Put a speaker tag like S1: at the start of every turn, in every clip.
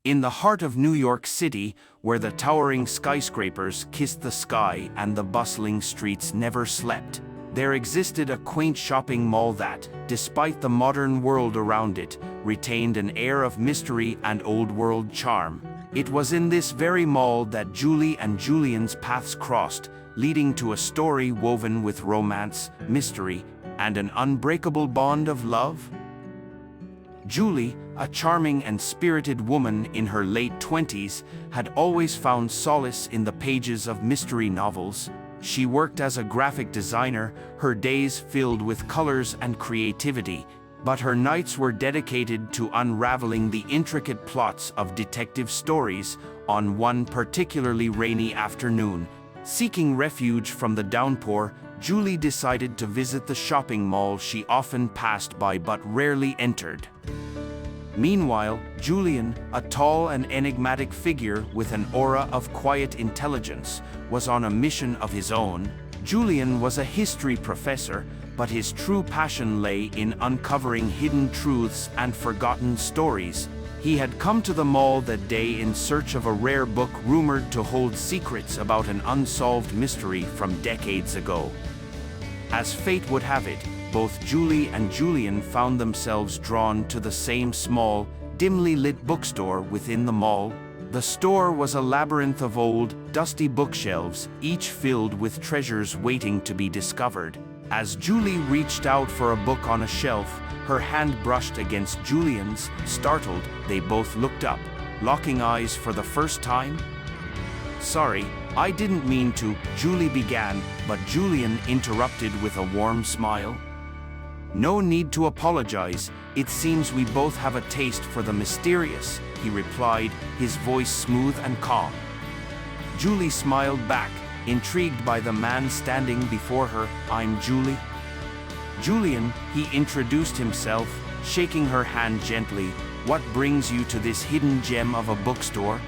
S1: In the heart of New York City, where the towering skyscrapers kissed the sky and the bustling streets never slept, there existed a quaint shopping mall that, despite the modern world around it, retained an air of mystery and old-world charm. It was in this very mall that Julie and Julian's paths crossed, leading to a story woven with romance, mystery, and an unbreakable bond of love. Julie, a charming and spirited woman in her late 20s, had always found solace in the pages of mystery novels. She worked as a graphic designer, her days filled with colors and creativity, but her nights were dedicated to unraveling the intricate plots of detective stories. On one particularly rainy afternoon, seeking refuge from the downpour, Julie decided to visit the shopping mall she often passed by but rarely entered. Meanwhile, Julian, a tall and enigmatic figure with an aura of quiet intelligence, was on a mission of his own. Julian was a history professor, but his true passion lay in uncovering hidden truths and forgotten stories. He had come to the mall that day in search of a rare book rumored to hold secrets about an unsolved mystery from decades ago. As fate would have it, both Julie and Julian found themselves drawn to the same small, dimly lit bookstore within the mall. The store was a labyrinth of old, dusty bookshelves, each filled with treasures waiting to be discovered. As Julie reached out for a book on a shelf, her hand brushed against Julian's. Startled, they both looked up, locking eyes for the first time. "Sorry, I didn't mean to," Julie began, but Julian interrupted with a warm smile. "No need to apologize. It seems we both have a taste for the mysterious," he replied, his voice smooth and calm. Julie smiled back, intrigued by the man standing before her. "I'm Julie." "Julian," he introduced himself, shaking her hand gently. "What brings you to this hidden gem of a bookstore?"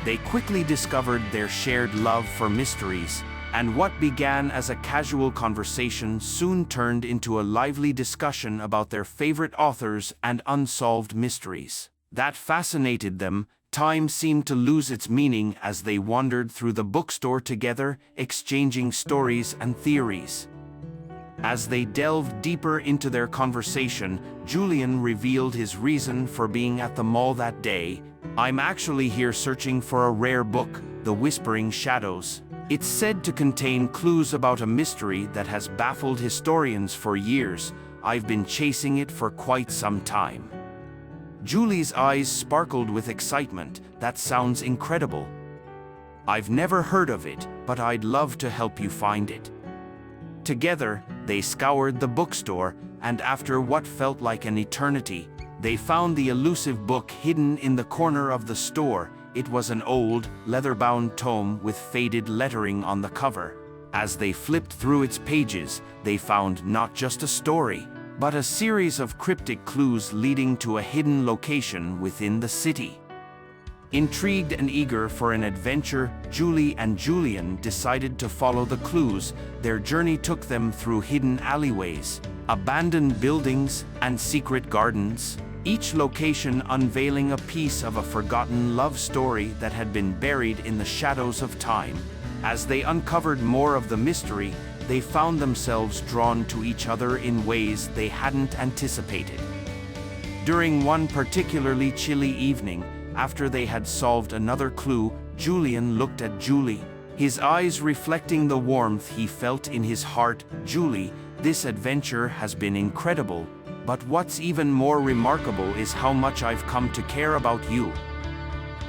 S1: They quickly discovered their shared love for mysteries, and what began as a casual conversation soon turned into a lively discussion about their favorite authors and unsolved mysteries that fascinated them. Time seemed to lose its meaning as they wandered through the bookstore together, exchanging stories and theories. As they delved deeper into their conversation, Julian revealed his reason for being at the mall that day. "I'm actually here searching for a rare book, The Whispering Shadows. It's said to contain clues about a mystery that has baffled historians for years. I've been chasing it for quite some time." Julie's eyes sparkled with excitement. "That sounds incredible. I've never heard of it, but I'd love to help you find it." Together, they scoured the bookstore, and after what felt like an eternity, they found the elusive book hidden in the corner of the store. It was an old, leather-bound tome with faded lettering on the cover. As they flipped through its pages, they found not just a story, but a series of cryptic clues leading to a hidden location within the city. Intrigued and eager for an adventure, Julie and Julian decided to follow the clues. Their journey took them through hidden alleyways, abandoned buildings, and secret gardens, each location unveiling a piece of a forgotten love story that had been buried in the shadows of time. As they uncovered more of the mystery, they found themselves drawn to each other in ways they hadn't anticipated. During one particularly chilly evening, after they had solved another clue, Julian looked at Julie, his eyes reflecting the warmth he felt in his heart. "Julie, this adventure has been incredible, but what's even more remarkable is how much I've come to care about you."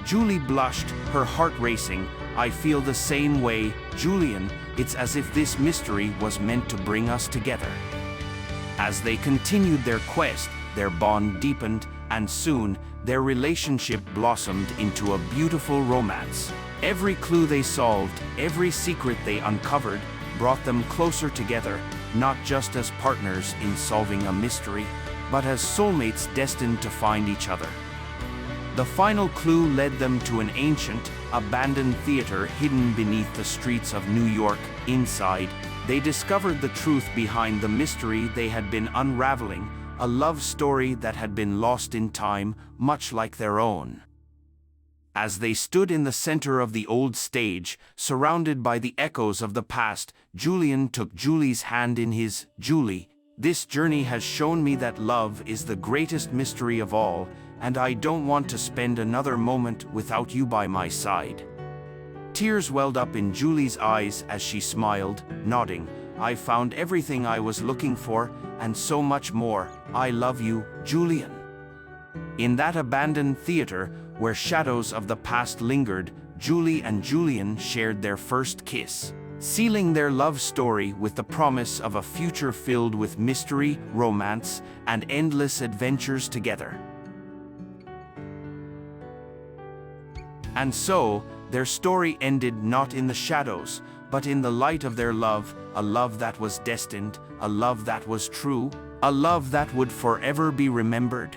S1: Julie blushed, her heart racing. "I feel the same way, Julian. It's as if this mystery was meant to bring us together." As they continued their quest, their bond deepened, and soon, their relationship blossomed into a beautiful romance. Every clue they solved, every secret they uncovered, brought them closer together, not just as partners in solving a mystery, but as soulmates destined to find each other. The final clue led them to an ancient, abandoned theater hidden beneath the streets of New York. Inside, they discovered the truth behind the mystery they had been unraveling, a love story that had been lost in time, much like their own. As they stood in the center of the old stage, surrounded by the echoes of the past, Julian took Julie's hand in his. "Julie, this journey has shown me that love is the greatest mystery of all, and I don't want to spend another moment without you by my side." Tears welled up in Julie's eyes as she smiled, nodding. "I found everything I was looking for, and so much more. I love you, Julian." In that abandoned theater, where shadows of the past lingered, Julie and Julian shared their first kiss, sealing their love story with the promise of a future filled with mystery, romance, and endless adventures together. And so, their story ended not in the shadows, but in the light of their love, a love that was destined, a love that was true, a love that would forever be remembered.